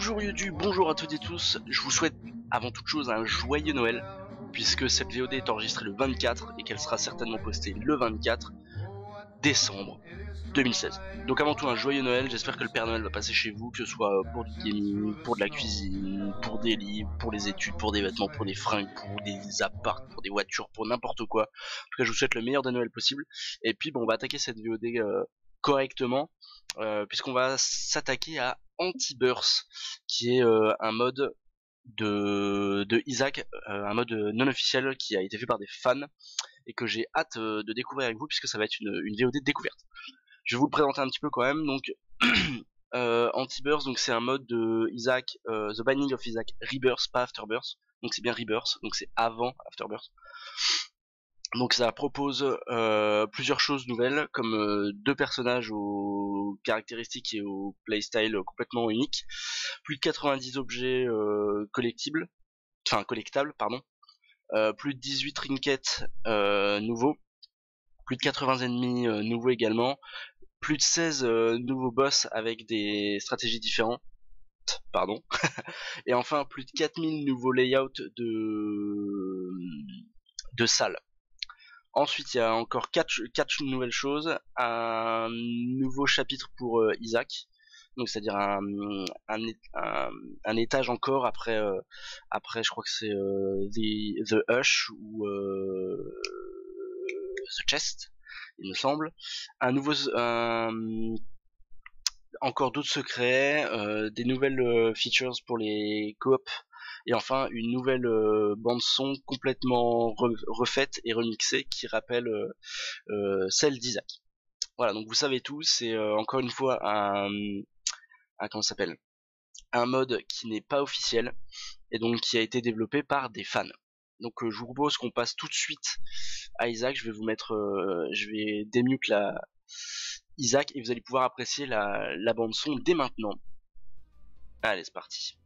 Bonjour YouTube, bonjour à toutes et tous, je vous souhaite avant toute chose un joyeux Noël, puisque cette VOD est enregistrée le 24 et qu'elle sera certainement postée le 24 décembre 2016. Donc avant tout un joyeux Noël, j'espère que le Père Noël va passer chez vous, que ce soit pour du gaming, pour de la cuisine, pour des livres, pour les études, pour des vêtements, pour des fringues, pour des apparts, pour des voitures, pour n'importe quoi. En tout cas je vous souhaite le meilleur des Noël possible, et puis bon, on va attaquer cette VOD correctement, puisqu'on va s'attaquer à Anti-Burst, qui est un mode de Isaac, un mode non officiel qui a été fait par des fans et que j'ai hâte de découvrir avec vous, puisque ça va être une VOD de découverte. Je vais vous le présenter un petit peu quand même. Donc Anti-Burst, donc c'est un mode de Isaac, The Binding of Isaac Rebirth, pas Afterbirth. Donc c'est bien Rebirth, donc c'est avant Afterbirth. Donc ça propose plusieurs choses nouvelles, comme deux personnages aux caractéristiques et au playstyle complètement uniques, plus de 90 objets collectables, pardon, plus de 18 trinkets nouveaux, plus de 80 ennemis nouveaux également, plus de 16 nouveaux boss avec des stratégies différentes, pardon, et enfin plus de 4000 nouveaux layouts de salles. Ensuite, il y a encore 4 nouvelles choses. Un nouveau chapitre pour Isaac, donc c'est-à-dire un étage encore après je crois que c'est The Hush ou The Chest, il me semble. Un nouveau encore d'autres secrets, des nouvelles features pour les coop. Et enfin une nouvelle bande son complètement refaite et remixée qui rappelle celle d'Isaac. Voilà, donc vous savez tout, c'est encore une fois comment ça s'appelle, un mode qui n'est pas officiel et donc qui a été développé par des fans. Donc je vous propose qu'on passe tout de suite à Isaac. Je vais vous mettre, je vais démute la Isaac et vous allez pouvoir apprécier la bande son dès maintenant. Allez, c'est parti.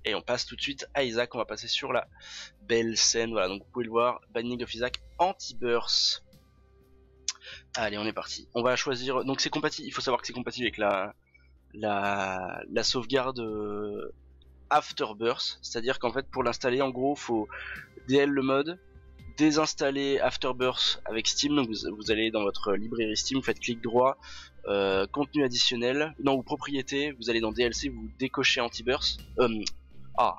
Et on passe tout de suite à Isaac, on va passer sur la belle scène, voilà, donc vous pouvez le voir, Binding of Isaac Anti-Burst. Allez, on est parti. On va choisir, donc c'est compatible, il faut savoir que c'est compatible avec la sauvegarde Afterbirth, c'est-à-dire qu'en fait pour l'installer, en gros, faut DL le mode, désinstaller Afterbirth avec Steam, donc vous allez dans votre librairie Steam, vous faites clic droit, contenu additionnel, non, ou propriété, vous allez dans DLC, vous décochez Anti-Burst,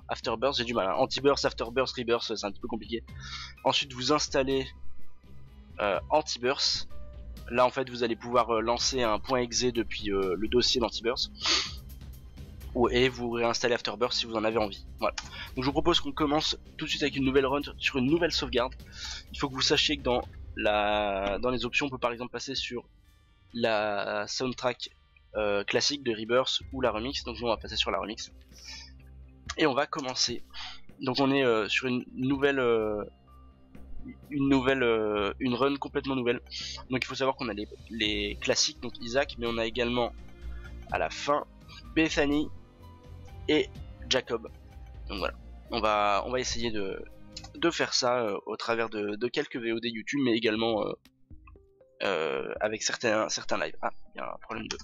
Afterbirth, j'ai du mal, hein. Anti-Burst, Afterbirth, Rebirth, c'est un petit peu compliqué. Ensuite vous installez Anti-Burst. Là en fait vous allez pouvoir lancer un .exe depuis le dossier d'Anti-Burst. Et vous réinstallez Afterbirth si vous en avez envie. Voilà. Donc je vous propose qu'on commence tout de suite avec une nouvelle run sur une nouvelle sauvegarde. Il faut que vous sachiez que dans les options on peut par exemple passer sur la soundtrack classique de Rebirth ou la remix. Donc nous on va passer sur la remix. Et on va commencer. Donc on est sur une run complètement nouvelle. Donc il faut savoir qu'on a les classiques, donc Isaac, mais on a également à la fin Bethany et Jacob. Donc voilà, on va essayer de faire ça au travers de quelques VOD YouTube, mais également avec certains lives. Ah, il y a un problème de...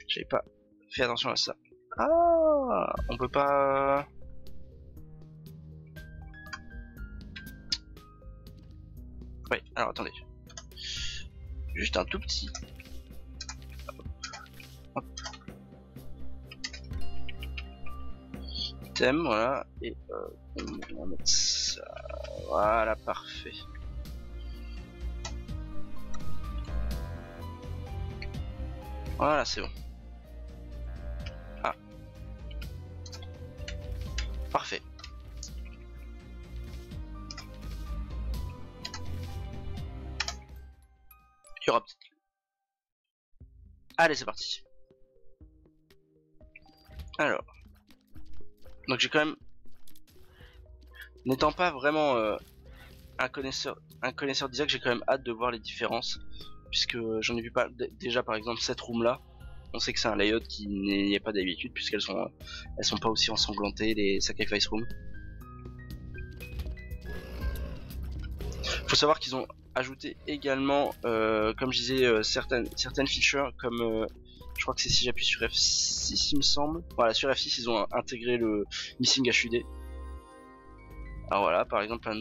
J'avais pas fait attention à ça. Ah, on peut pas... Ouais, alors attendez. Juste un tout petit. Hop. Thème, voilà. Et on va mettre ça. Voilà, parfait. Voilà, c'est bon. Ah. Parfait. Il y aura peut-être... Allez, c'est parti. Alors. Donc j'ai quand même... N'étant pas vraiment un connaisseur d'Isaac, j'ai quand même hâte de voir les différences. Puisque j'en ai vu pas déjà par exemple cette room là. On sait que c'est un layout qui n'y est pas d'habitude puisqu'elles sont pas aussi ensanglantées, les sacrifice rooms. Faut savoir qu'ils ont ajouté également, comme je disais, certaines features comme Je crois que c'est si j'appuie sur F6 il me semble. Voilà, sur F6 ils ont intégré le Missing HUD. Alors voilà, par exemple un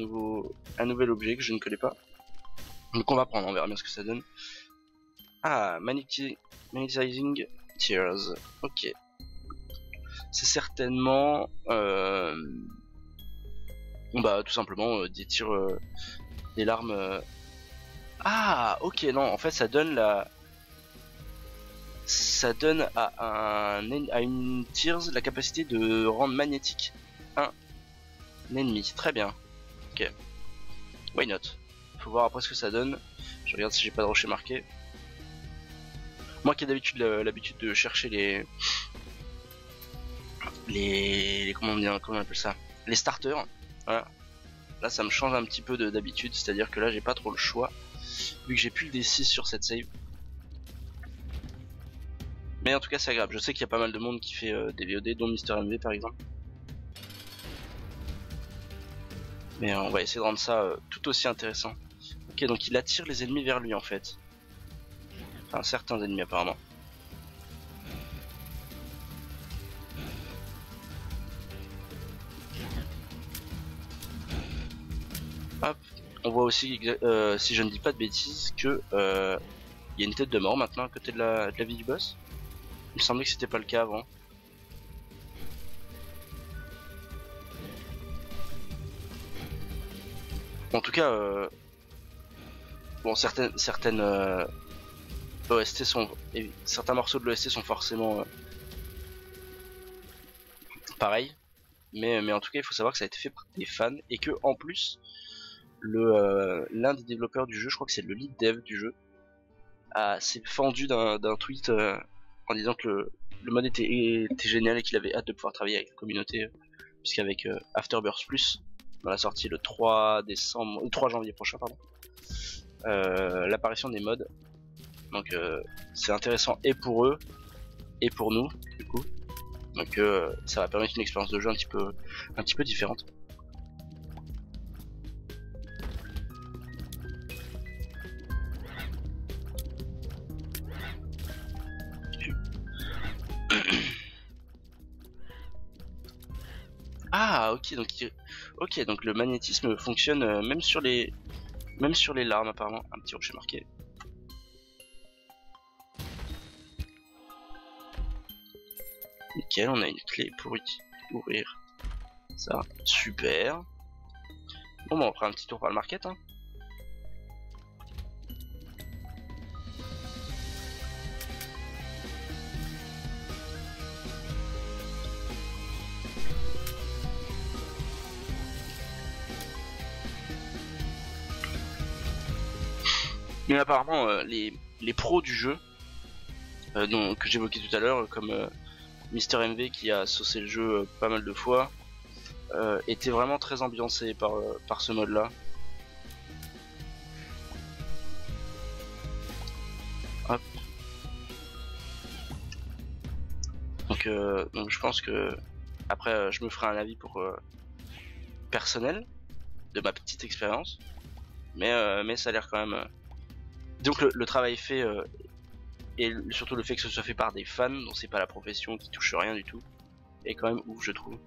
nouvel objet que je ne connais pas. Donc on va prendre, on verra bien ce que ça donne. Ah, Magnetizing Tears. Ok. C'est certainement bah tout simplement des tirs, des larmes. Ah ok, non, en fait ça donne à une Tears la capacité de rendre magnétique un ennemi. Très bien. Ok. Why not? Faut voir après ce que ça donne. Je regarde si j'ai pas de rocher marqué. Moi qui ai d'habitude l'habitude de chercher comment on appelle ça, les starters. Voilà. Là ça me change un petit peu d'habitude, c'est-à-dire que là j'ai pas trop le choix vu que j'ai plus le D6 sur cette save. Mais en tout cas c'est agréable. Je sais qu'il y a pas mal de monde qui fait des VOD, dont Mister MV par exemple. Mais on va essayer de rendre ça tout aussi intéressant. Ok, donc il attire les ennemis vers lui en fait. Enfin certains ennemis apparemment. Hop, on voit aussi, si je ne dis pas de bêtises, que il y a une tête de mort maintenant à côté de la vie du boss. Il me semblait que c'était pas le cas avant. En tout cas, bon, certaines OST sont, certains morceaux de l'OST sont forcément pareils, mais en tout cas, il faut savoir que ça a été fait par des fans et que en plus, l'un des développeurs du jeu, je crois que c'est le lead dev du jeu, s'est fendu d'un tweet en disant que le mode était génial et qu'il avait hâte de pouvoir travailler avec la communauté, puisqu'avec Afterbirth Plus, dans la sortie le 3 janvier prochain, pardon, l'apparition des mods. Donc c'est intéressant et pour eux et pour nous du coup. Donc ça va permettre une expérience de jeu un petit peu différente. Ah ok, donc le magnétisme fonctionne même sur les larmes apparemment. Un petit rocher marqué. Nickel, on a une clé pour ouvrir ça, super. Bon bah on fera un petit tour par le market hein. Mais apparemment les pros du jeu que j'évoquais tout à l'heure, comme Mister MV qui a saucé le jeu pas mal de fois, était vraiment très ambiancé par ce mode là. Hop. Donc je pense que après je me ferai un avis pour personnel de ma petite expérience, mais ça a l'air quand même donc le travail fait et surtout le fait que ce soit fait par des fans dont c'est pas la profession, qui touche rien du tout, est quand même ouf je trouve,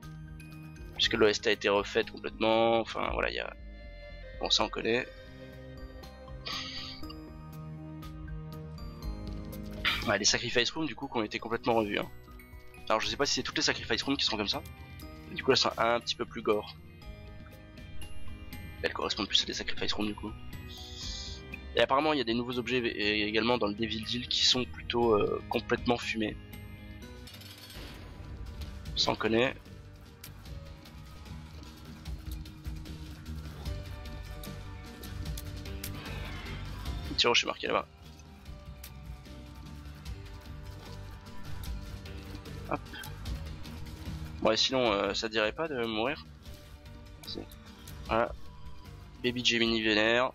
puisque l'OST a été refaite complètement. Enfin voilà, il y a, bon ça on connaît. Ouais, les Sacrifice Rooms du coup qui ont été complètement revus hein. Alors je sais pas si c'est toutes les Sacrifice Rooms qui seront comme ça, mais du coup elles sont un petit peu plus gore. Elles correspondent plus à des Sacrifice Rooms du coup. Et apparemment il y a des nouveaux objets également dans le Devil Deal qui sont plutôt complètement fumés. Ça on connaît. Petit rocher marqué là-bas. Hop. Ouais sinon ça dirait pas de mourir. Voilà. Baby Gemini vénère.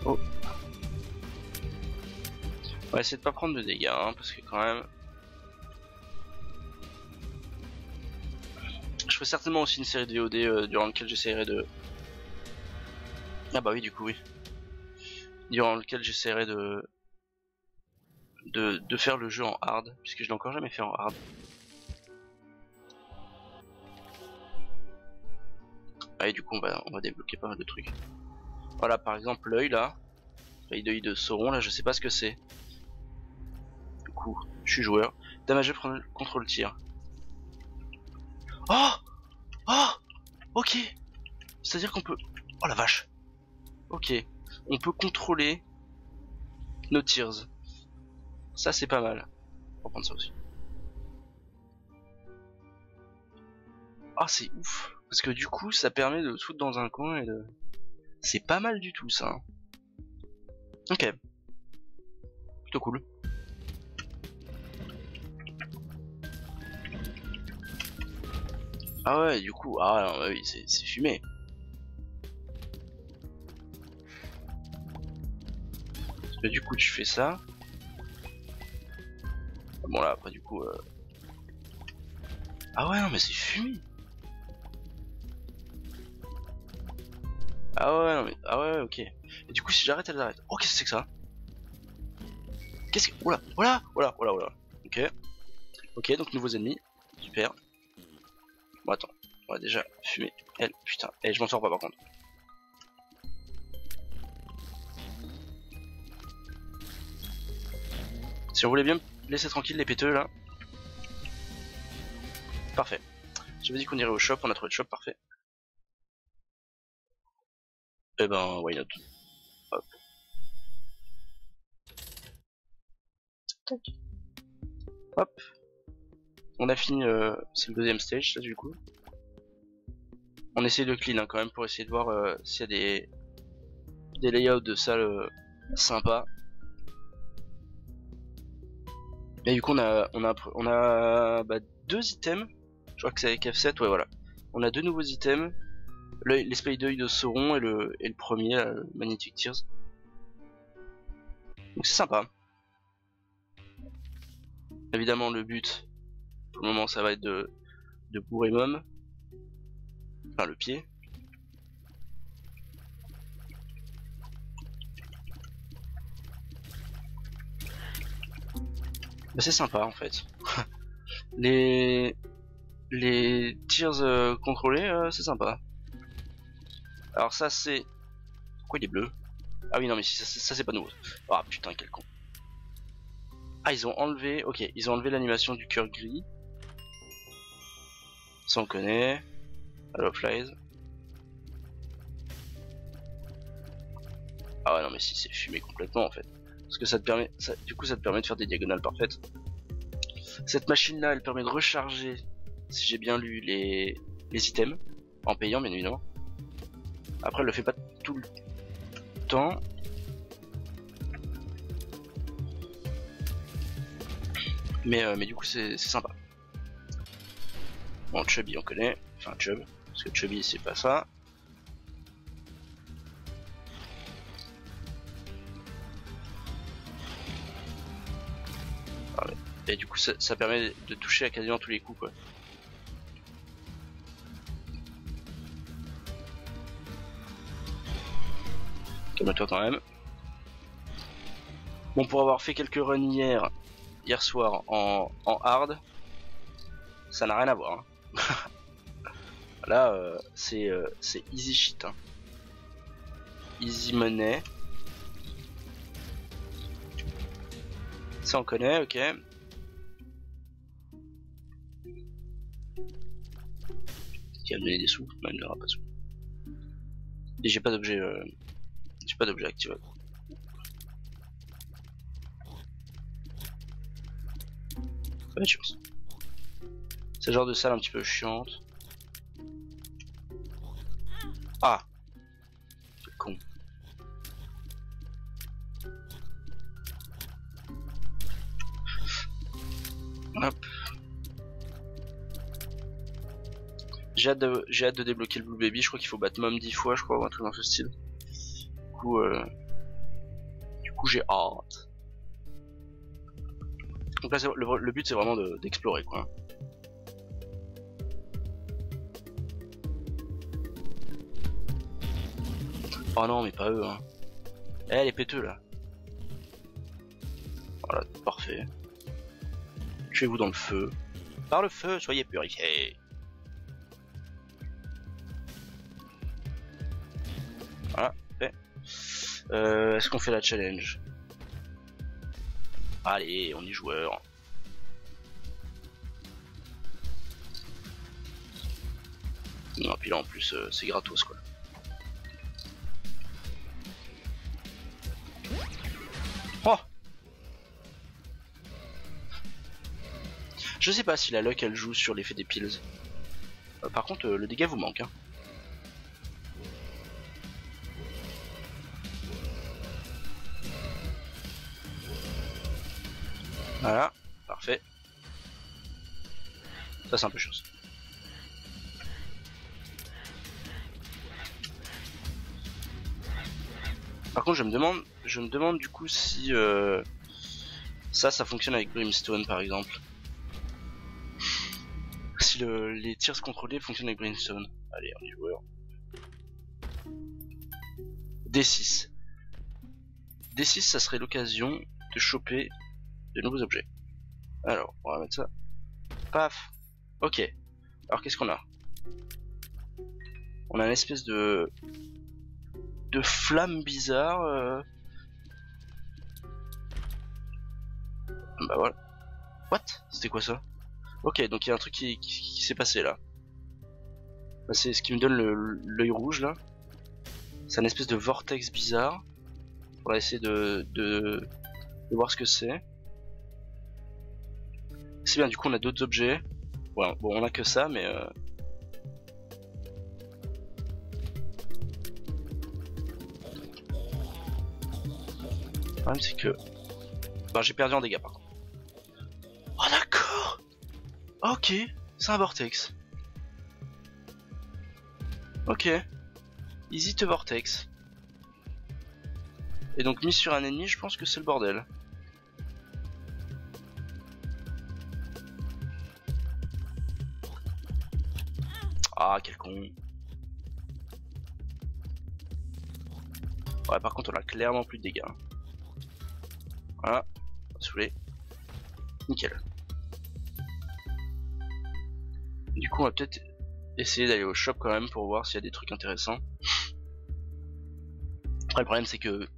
Oh. On va essayer de pas prendre de dégâts hein, parce que quand même. Je ferai certainement aussi une série de VOD durant laquelle j'essaierai Ah bah oui, du coup oui. Durant lequel j'essaierai de faire le jeu en hard, puisque je l'ai encore jamais fait en hard. Ah, et du coup on va débloquer pas mal de trucs. Voilà, par exemple l'œil là, l'œil de Sauron là, je sais pas ce que c'est. Du coup, je suis joueur. Damage contre le tir. Oh, oh, ok. C'est-à-dire qu'on peut... Oh la vache. Ok, on peut contrôler nos tirs. Ça c'est pas mal. On va prendre ça aussi. Ah c'est ouf. Parce que du coup ça permet de se foutre dans un coin et de... C'est pas mal du tout ça. Ok. Plutôt cool. Ah ouais, du coup, ah non, oui, c'est fumé. Parce que du coup, tu fais ça. Bon là, après du coup... Ah ouais, non, mais c'est fumé. Ah ouais, non, mais... Ah ouais, ok. Et du coup, si j'arrête, elle arrête. Oh, qu'est-ce que c'est que ça? Qu'est-ce que... Oula, voilà, voilà, voilà, voilà. Ok. Ok, donc nouveaux ennemis. Super. Bon, attends. On va déjà fumer. Elle, putain. Et je m'en sors pas par contre. Si on voulait bien me laisser tranquille les péteux là. Parfait. J'avais dit qu'on irait au shop, on a trouvé le shop, parfait. Eh ben, why not? Hop. Hop. On a fini, c'est le deuxième stage ça du coup. On essaie de clean hein, quand même pour essayer de voir s'il y a des layouts de salles sympas. Et du coup on a bah, deux items. Je crois que c'est avec F7, ouais voilà. On a deux nouveaux items. L'esprit d'œil de Sauron et le premier, Magnetic Tears. Donc c'est sympa. Évidemment le but, pour le moment ça va être de bourrer Mom. Enfin le pied. Bah c'est sympa en fait. les tiers contrôlés, c'est sympa. Alors ça c'est... Pourquoi il est bleu? Ah oui non mais si, ça c'est pas nouveau. Ah putain quel con. Ah ils ont enlevé... Ok, ils ont enlevé l'animation du cœur gris. Ça on connaît. Hello Flies. Ah ouais non mais si c'est fumé complètement en fait. Parce que ça te permet... du coup ça te permet de faire des diagonales parfaites. Cette machine là elle permet de recharger, si j'ai bien lu, les items. En payant bien évidemment. Après elle le fait pas tout le temps. Mais du coup c'est sympa. Bon Chubby on connaît. Enfin Chub. Parce que Chubby c'est pas ça. Et du coup ça permet de toucher à quasiment tous les coups quoi. Calme-toi quand même. Bon pour avoir fait quelques runs hier soir en hard, ça n'a rien à voir. Hein. Là c'est easy shit. Hein. Easy money. Ça on connaît, ok. Qui va me donner des sous, non il n'aura pas de sous. Et j'ai pas d'objet activé. Pas de chance. C'est le genre de salle un petit peu chiante. Ah, quel con. Hop. J'ai hâte de débloquer le Blue Baby, je crois qu'il faut battre Mom 10 fois je crois, ou un truc dans ce style. Du coup j'ai hâte. Donc là le but c'est vraiment d'explorer quoi. Oh non, mais pas eux, hein. Eh, les péteux là. Voilà, parfait. Tuez-vous dans le feu. Par le feu, soyez purifiés. Voilà, fait. Est-ce qu'on fait la challenge? Allez, on est joueur. Non, puis là en plus c'est gratos quoi. Oh, je sais pas si la luck elle joue sur l'effet des pills. Par contre le dégât vous manque hein. Voilà, parfait. Ça c'est un peu chose. Par contre je me demande du coup si ça fonctionne avec Brimstone par exemple. Si les tirs contrôlés fonctionnent avec Brimstone. Allez, on est joueur. D6. D6 ça serait l'occasion de choper de nouveaux objets. Alors, on va mettre ça. Paf. Ok. Alors qu'est-ce qu'on a? On a une espèce de flamme bizarre. Bah voilà. What? C'était quoi ça? Ok, donc il y a un truc qui s'est passé là. Bah, c'est ce qui me donne l'œil rouge là. C'est une espèce de vortex bizarre. On va essayer de voir ce que c'est. C'est bien, du coup on a d'autres objets. Ouais, bon, on a que ça, mais le problème c'est que ben, j'ai perdu en dégâts par contre. Oh d'accord. Ok, c'est un vortex. Ok. Easy to vortex. Et donc mis sur un ennemi, je pense que c'est le bordel. Ah quel con. Ouais par contre on a clairement plus de dégâts. Voilà, saoulé. Nickel. Du coup on va peut-être essayer d'aller au shop quand même pour voir s'il y a des trucs intéressants. Après le problème c'est que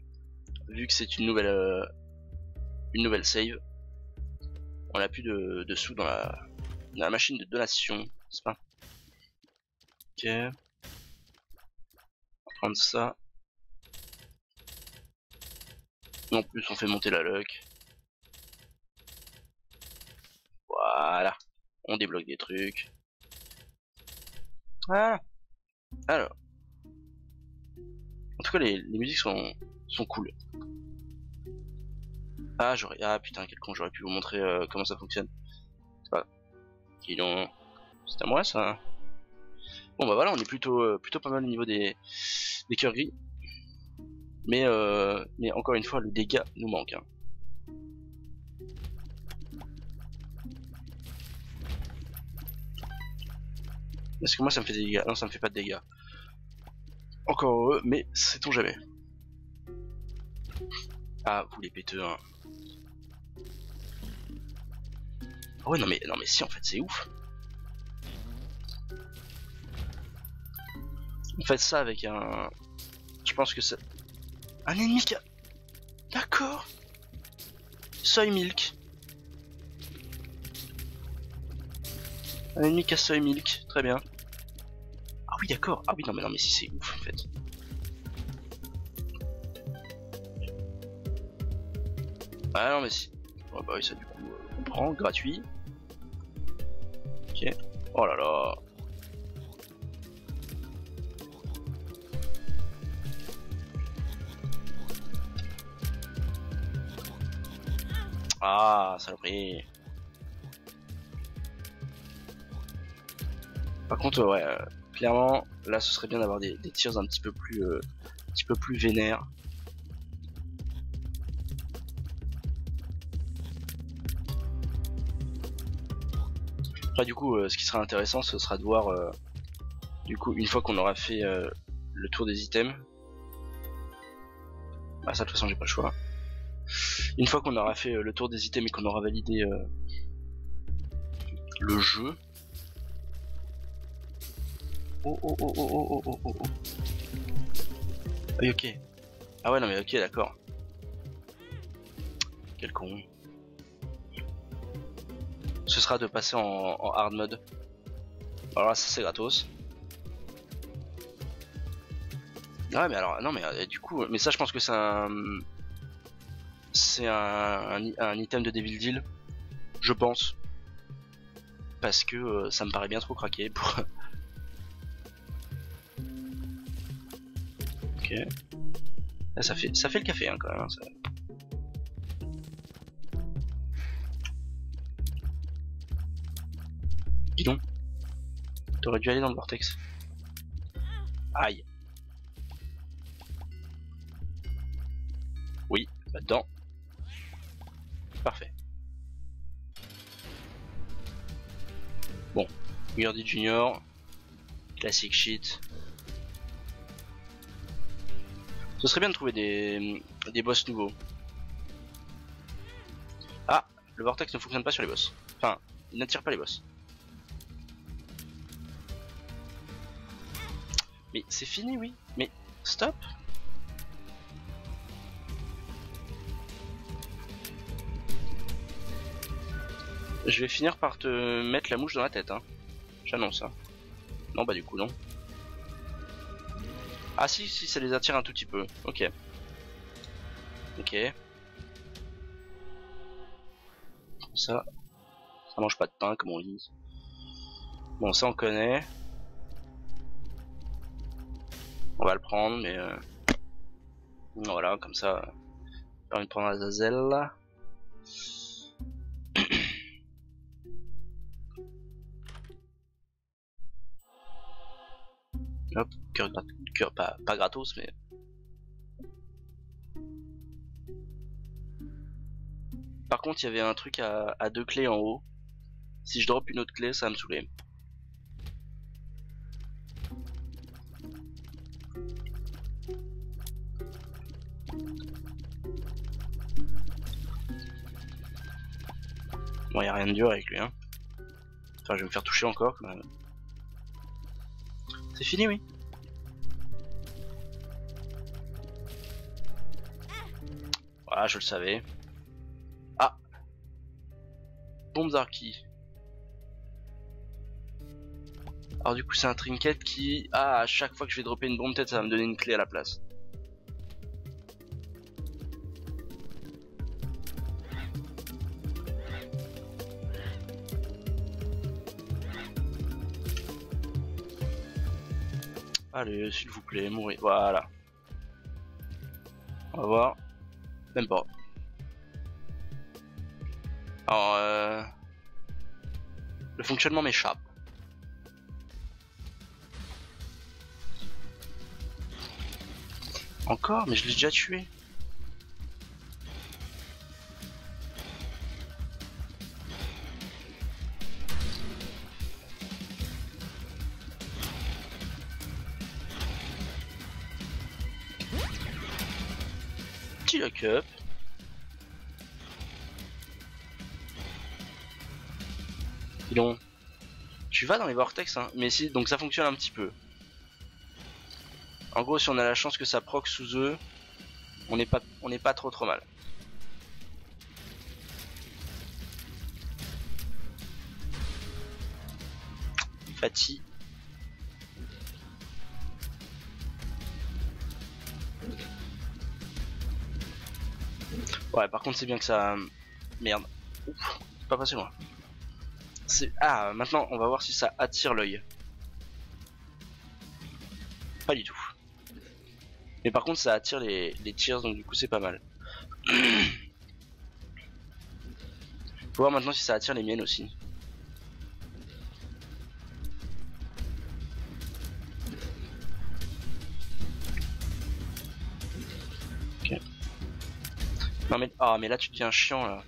vu que c'est une nouvelle save, on a plus de sous dans la machine de donation, c'est pas? Ok. On va prendre ça. En plus on fait monter la luck. Voilà. On débloque des trucs. Ah. Alors. En tout cas les musiques sont cool. Ah putain quel con, j'aurais pu vous montrer comment ça fonctionne. C'est pas. Dis donc. C'est à moi ça. Bon bah voilà, on est plutôt pas mal au niveau des cœurs gris. Mais encore une fois le dégât nous manque hein. Est-ce que moi ça me fait des dégâts? Non ça me fait pas de dégâts. Encore heureux, mais sait-on jamais. Ah vous les péteux hein. Ah ouais non mais si en fait c'est ouf. On fait ça avec un. Je pense que c'est. Un ennemi qui a. D'accord. Soy Milk. Un ennemi qui a Soy Milk, très bien. Ah oui d'accord. Ah oui non mais si c'est ouf en fait. Ah non mais si. Oh bah oui ça du coup on prend, gratuit. Ok. Oh là là. Ah saloperie. Par contre ouais clairement là ce serait bien d'avoir des tirs un petit peu plus vénères. Après du coup ce qui sera intéressant ce sera de voir du coup une fois qu'on aura fait le tour des items, Ah ça de toute façon j'ai pas le choix. Une fois qu'on aura fait le tour des items et qu'on aura validé le jeu. Oh oh oh oh oh oh oh oh. Ah oui ok. Ah ouais non mais ok d'accord. Quel con. Ce sera de passer en hard mode. Alors là ça c'est gratos. Ah ouais mais alors non mais du coup mais ça je pense que c'est un item de Devil Deal, je pense, parce que ça me paraît bien trop craqué pour. Ok. Là, ça fait le café hein, quand même. Hein, ça... Dis donc, t'aurais dû aller dans le vortex. Aïe. Oui, là-dedans. Parfait. Bon, Gurdy Junior, classic shit. Ce serait bien de trouver des boss nouveaux. Ah, le vortex ne fonctionne pas sur les boss. Enfin, il n'attire pas les boss. Mais c'est fini, oui. Mais stop. Je vais finir par te mettre la mouche dans la tête, hein. J'annonce, hein. Non, bah du coup, non. Ah si, si, ça les attire un tout petit peu. Ok. Ok. Ça mange pas de pain, comme on dit. Bon, ça on connaît. On va le prendre, mais... Voilà, comme ça... J'ai envie de prendre Azazel. Hop, cœur pas gratos, mais... Par contre, il y avait un truc à 2 clés en haut. Si je drop une autre clé, ça va me saouler. Bon, y a rien de dur avec lui, hein. Enfin, je vais me faire toucher encore, quand même. C'est fini, oui. Voilà, je le savais. Ah, bombe d'Arki. Alors du coup c'est un trinket qui... Ah, à chaque fois que je vais dropper une bombe, peut-être ça va me donner une clé à la place. Allez, s'il vous plaît, mourir. Voilà. On va voir. Même pas. Alors, le fonctionnement m'échappe. Encore? Mais je l'ai déjà tué. Petit lock up. Dis donc. Tu vas dans les vortex, hein. Mais si, donc ça fonctionne un petit peu. En gros, si on a la chance que ça proc sous eux, on n'est pas trop mal. Fati. Ouais, par contre, c'est bien que ça... Merde. Ouf, c'est pas passé loin. Ah, maintenant, on va voir si ça attire l'œil. Pas du tout. Mais par contre ça attire les tirs, donc du coup c'est pas mal. Faut voir maintenant si ça attire les miennes aussi. Ok. Non mais... Ah mais là tu deviens chiant là.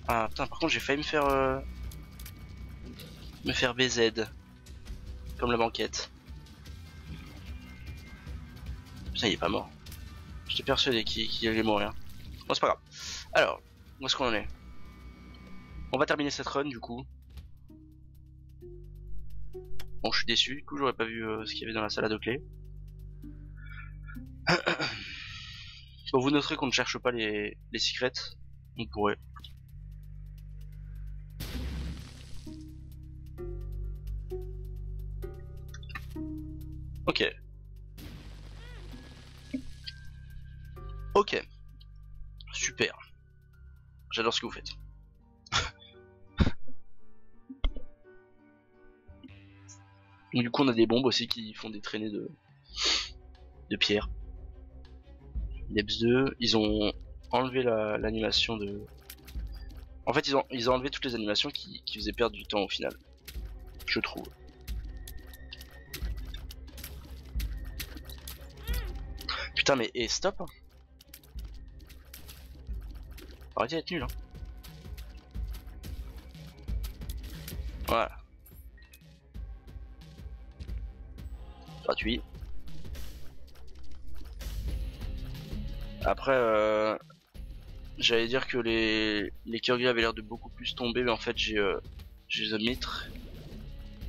Ah putain, par contre j'ai failli me faire BZ. Comme la banquette. Ah, il est pas mort. J'étais persuadé qu'il allait mourir. Bon, c'est pas grave. Alors, où est-ce qu'on en est? On va terminer cette run du coup. Bon, je suis déçu, du coup j'aurais pas vu ce qu'il y avait dans la salade de clés. Bon, vous noterez qu'on ne cherche pas les secrets. On pourrait. Ok. Ok. Super. J'adore ce que vous faites. Donc, du coup on a des bombes aussi qui font des traînées de pierre. Debs 2, ils ont enlevé l'animation de... En fait ils ont enlevé toutes les animations qui faisaient perdre du temps au final. Je trouve. Putain mais stop. Arrêtez d'être nul hein. Voilà. Gratuit. Après j'allais dire que les Kurgi avaient l'air de beaucoup plus tomber, mais en fait j'ai The Mitre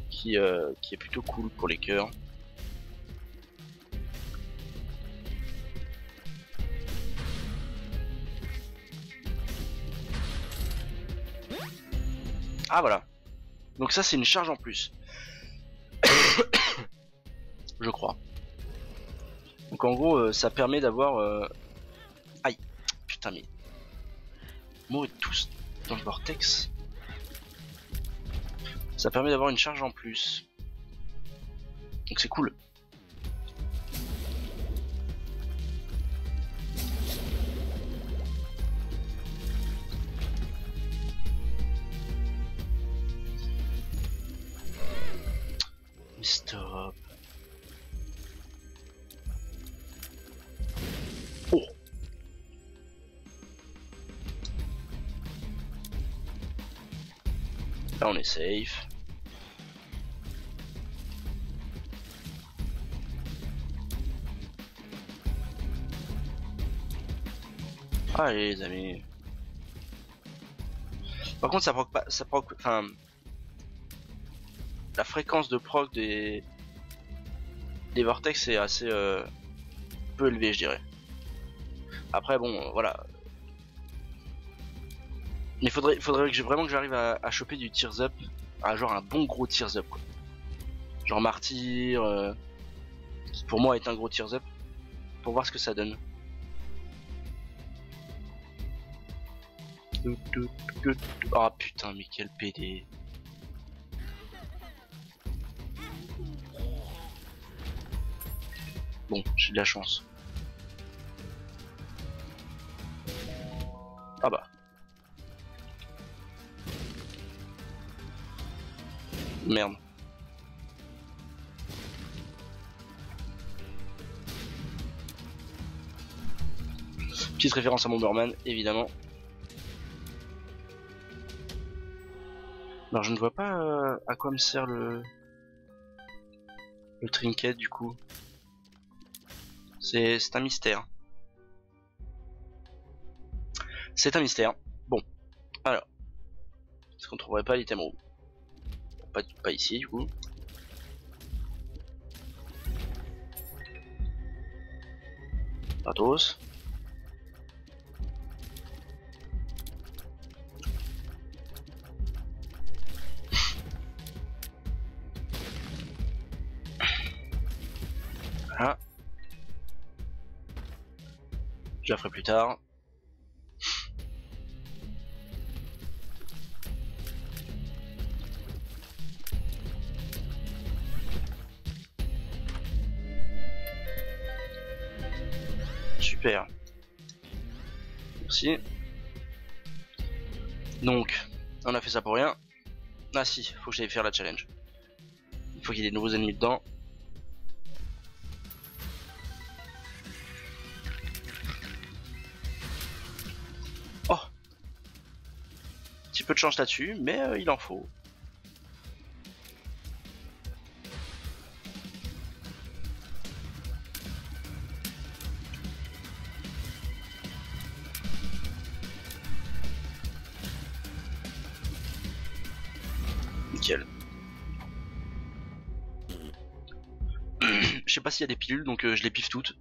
qui est plutôt cool pour les cœurs. Ah voilà. Donc ça c'est une charge en plus. Je crois. Donc en gros ça permet d'avoir... Aïe. Putain mais... Mourez tous dans le vortex. Ça permet d'avoir une charge en plus. Donc c'est cool. Stop. Oh. Là on est safe. Allez les amis. Par contre ça proc pas, ça proc, enfin la fréquence de proc des vortex est assez peu élevée je dirais. Après bon voilà. Mais faudrait que vraiment que j'arrive à choper du tears up, genre un bon gros tears up quoi. Genre martyr, qui pour moi est un gros tears up, pour voir ce que ça donne. Oh putain mais quel PD. Bon, j'ai de la chance. Ah bah. Merde. Petite référence à Bomberman, évidemment. Alors je ne vois pas à quoi me sert le trinket du coup. C'est un mystère. C'est un mystère. Bon, alors. Est-ce qu'on trouverait pas l'item roux? Pas ici du coup. Gratos. Voilà. Je la ferai plus tard. Super. Merci. Donc, on a fait ça pour rien. Ah si, faut que j'aille faire la challenge. Il faut qu'il y ait des nouveaux ennemis dedans. Oh, petit peu de chance là-dessus, mais il en faut. nickel. Je sais pas s'il y a des pilules, donc je les piffe toutes.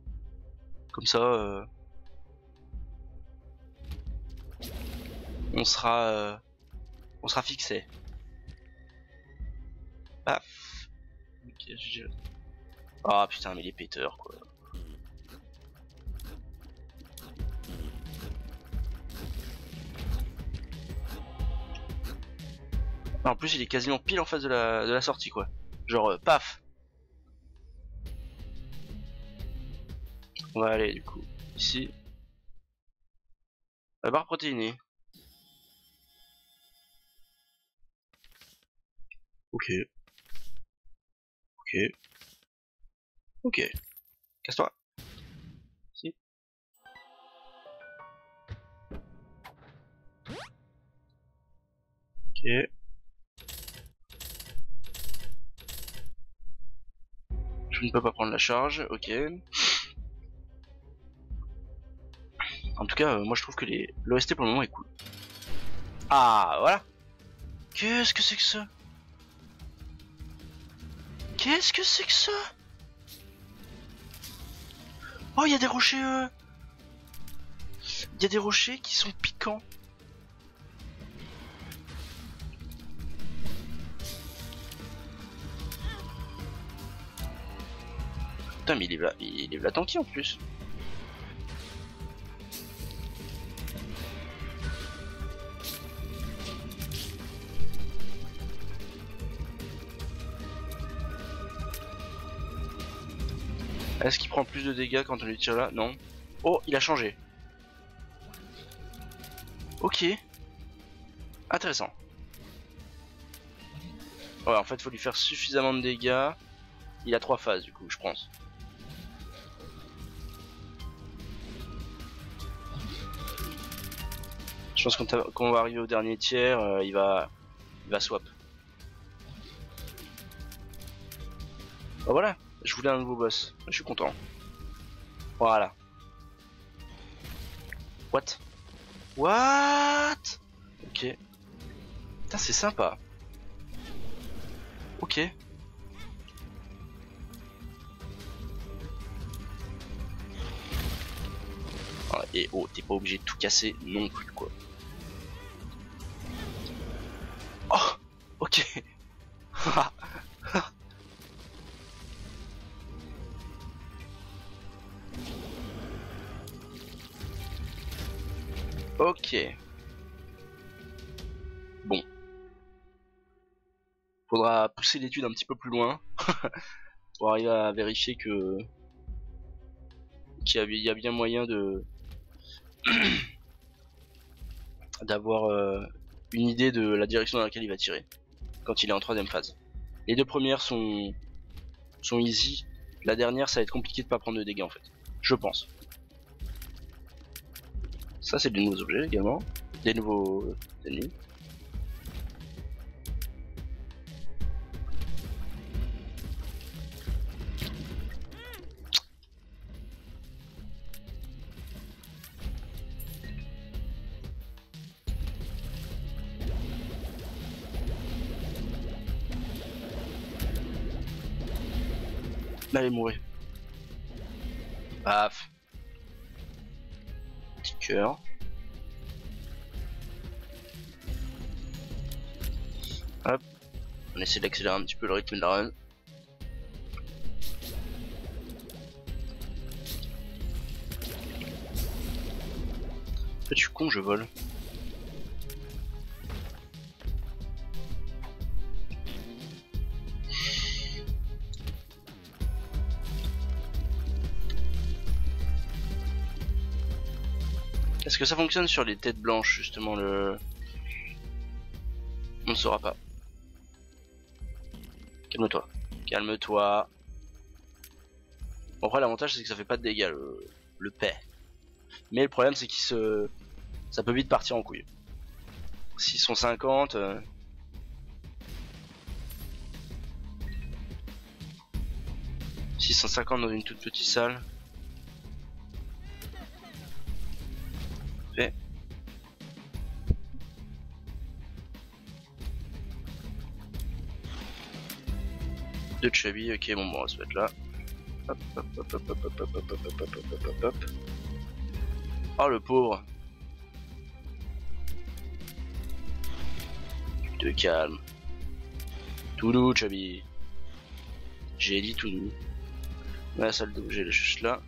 Comme ça, on sera fixé. Paf. Ok, ah putain, mais les péteurs quoi. En plus, il est quasiment pile en face de la sortie quoi. Genre, paf. On va aller du coup ici. La barre protéinée. Ok. Ok. Ok. Casse-toi. Si. Ok. Je ne peux pas prendre la charge. Ok. En tout cas, moi je trouve que l'OST pour le moment est cool. Ah, voilà. Qu'est-ce que c'est que ça? Qu'est-ce que c'est que ça? Oh, il y a des rochers. Il y a des rochers qui sont piquants. Putain, mais il est là tanky en plus. Est-ce qu'il prend plus de dégâts quand on lui tire là? Non. Oh, il a changé. Ok. Intéressant. Ouais, en fait, faut lui faire suffisamment de dégâts. Il a 3 phases, du coup, je pense. Je pense qu'on va arriver au dernier tiers, il va swap. Bah voilà, je voulais un nouveau boss. Je suis content. Voilà. What? What? Ok. Putain, c'est sympa. Ok. Ah, et oh, t'es pas obligé de tout casser non plus, quoi. Oh, ok. Ok. Bon. Faudra pousser l'étude un petit peu plus loin pour arriver à vérifier que qu'il y a bien moyen de d'avoir une idée de la direction dans laquelle il va tirer quand il est en troisième phase. Les deux premières sont easy. La dernière, ça va être compliqué de pas prendre de dégâts en fait. Je pense. Ça, c'est des nouveaux objets également. Des nouveaux ennemis. Allez, mourir. Paf. Petit cœur. Hop. On essaie d'accélérer un petit peu le rythme de la run. En fait, je suis con, je vole. Est-ce que ça fonctionne sur les têtes blanches justement le... On ne saura pas. Calme-toi. Calme-toi. Bon, après l'avantage c'est que ça fait pas de dégâts le paix. Mais le problème c'est ça peut vite partir en couille. S'ils sont 50... 650 dans une toute petite salle. Fait. 2 chubby, ok, bon, on va se mettre là. Hop, hop, hop, hop, hop, hop, hop, hop, hop, hop, hop, hop, hop. Oh le pauvre. Tu te calmes. Tout doux, chubby. J'ai dit tout doux. La salle de j'ai juste là.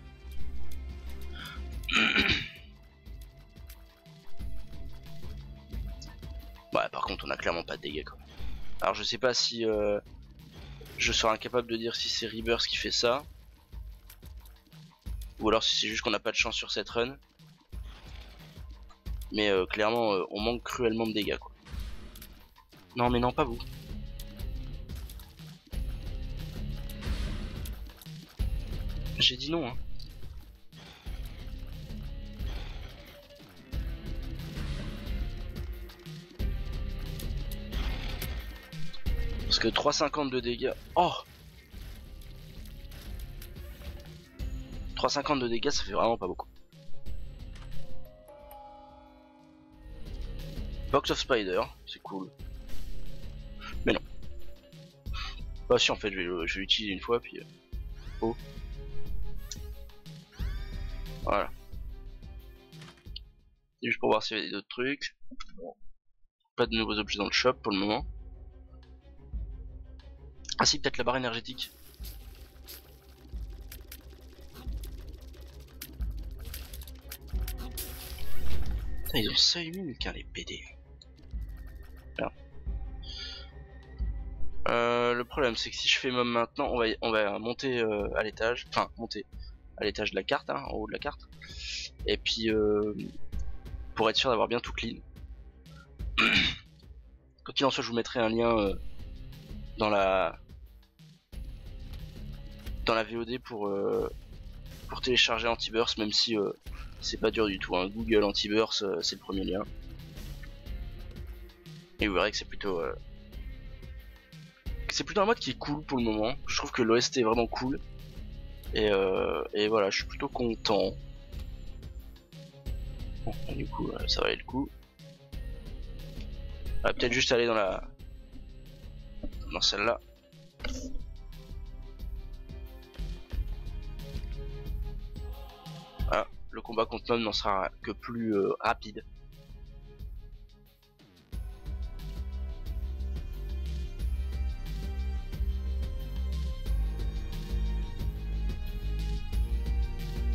Ouais, par contre, on a clairement pas de dégâts quoi. Alors, je sais pas si je serai incapable de dire si c'est Rebirth qui fait ça, ou alors si c'est juste qu'on n'a pas de chance sur cette run. Mais clairement, on manque cruellement de dégâts quoi. Non, mais non, pas vous. J'ai dit non, hein. Parce que 3,50 de dégâts. Oh 3,50 de dégâts, ça fait vraiment pas beaucoup. Box of Spider, c'est cool. Mais non. Bah si, en fait, je vais l'utiliser une fois, puis... Oh. Voilà. C'est juste pour voir s'il y avait d'autres trucs. Bon. Pas de nouveaux objets dans le shop pour le moment. Ah si, peut-être la barre énergétique. Putain, ils ont seuil mine, les PD. Là. Le problème c'est que si je fais mob maintenant, on va monter à l'étage, enfin monter à l'étage de la carte, hein, en haut de la carte. Et puis pour être sûr d'avoir bien tout clean. Quoi qu'il en soit, je vous mettrai un lien dans la VOD pour télécharger Antiburst, même si c'est pas dur du tout, hein. Google Antiburst, c'est le premier lien. Et vous verrez que c'est plutôt un mode qui est cool pour le moment. Je trouve que l'OST est vraiment cool. Et voilà, je suis plutôt content. Bon, du coup, ça valait le coup. On va peut-être juste aller dans celle-là. Voilà, le combat contre Mom n'en sera que plus rapide.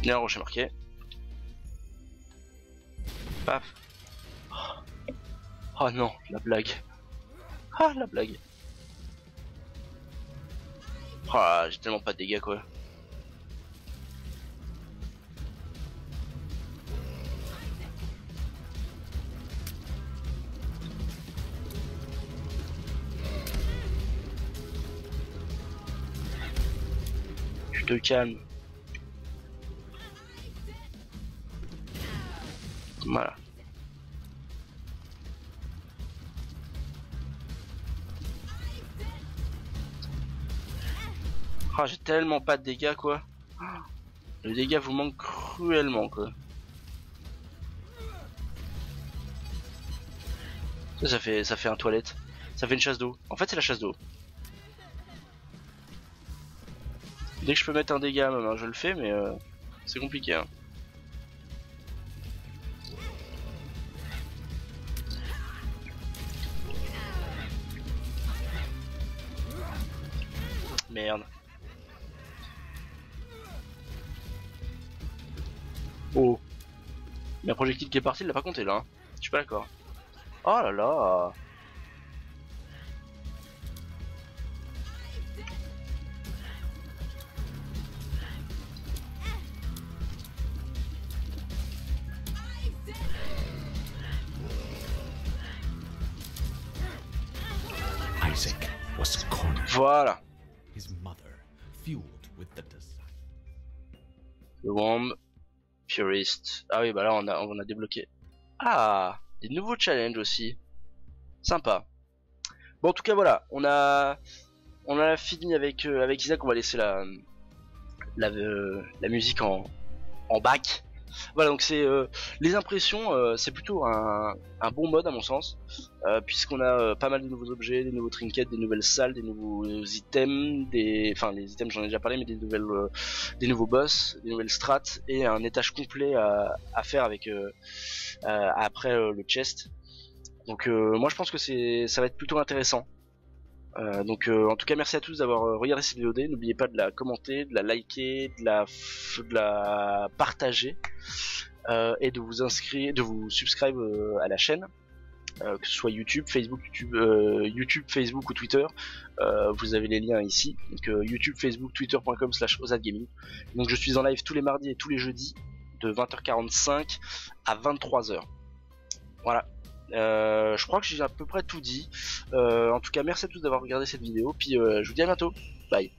Il y a un rocher marqué. Paf. Oh non, la blague. Ah, la blague. Oh, j'ai tellement pas de dégâts quoi. Tu te calmes. Voilà. Oh, j'ai tellement pas de dégâts quoi. Le dégât vous manque cruellement quoi. Ça fait un toilette. Ça fait une chasse d'eau. En fait c'est la chasse d'eau. Dès que je peux mettre un dégât même, hein, je le fais, mais c'est compliqué. Hein. Merde. Oh. Il y a un projectile qui est parti, il l'a pas compté là. Hein. Je suis pas d'accord. Oh là là. Isaac was cornered. Voilà. His mother fueled with the desire. Le Womb. Purist. Ah oui, bah là on a débloqué. Ah, des nouveaux challenges aussi. Sympa. Bon, en tout cas voilà, on a fini avec Isaac. On va laisser la musique en bac. Voilà, donc c'est les impressions, c'est plutôt un bon mode à mon sens, puisqu'on a pas mal de nouveaux objets, des nouveaux trinkets, des nouvelles salles, des nouveaux items, enfin les items j'en ai déjà parlé, mais des nouveaux boss, des nouvelles strats et un étage complet à faire avec après le chest. Donc moi je pense que ça va être plutôt intéressant. En tout cas merci à tous d'avoir regardé cette VOD, n'oubliez pas de la commenter, de la liker, de la partager et de vous inscrire, de vous subscribe à la chaîne, que ce soit YouTube, Facebook ou Twitter. Vous avez les liens ici, donc YouTube, Facebook, Twitter.com/ozadgaming. Donc je suis en live tous les mardis et tous les jeudis de 20h45 à 23h. Voilà. Je crois que j'ai à peu près tout dit. En tout cas merci à tous d'avoir regardé cette vidéo, puis je vous dis à bientôt, bye.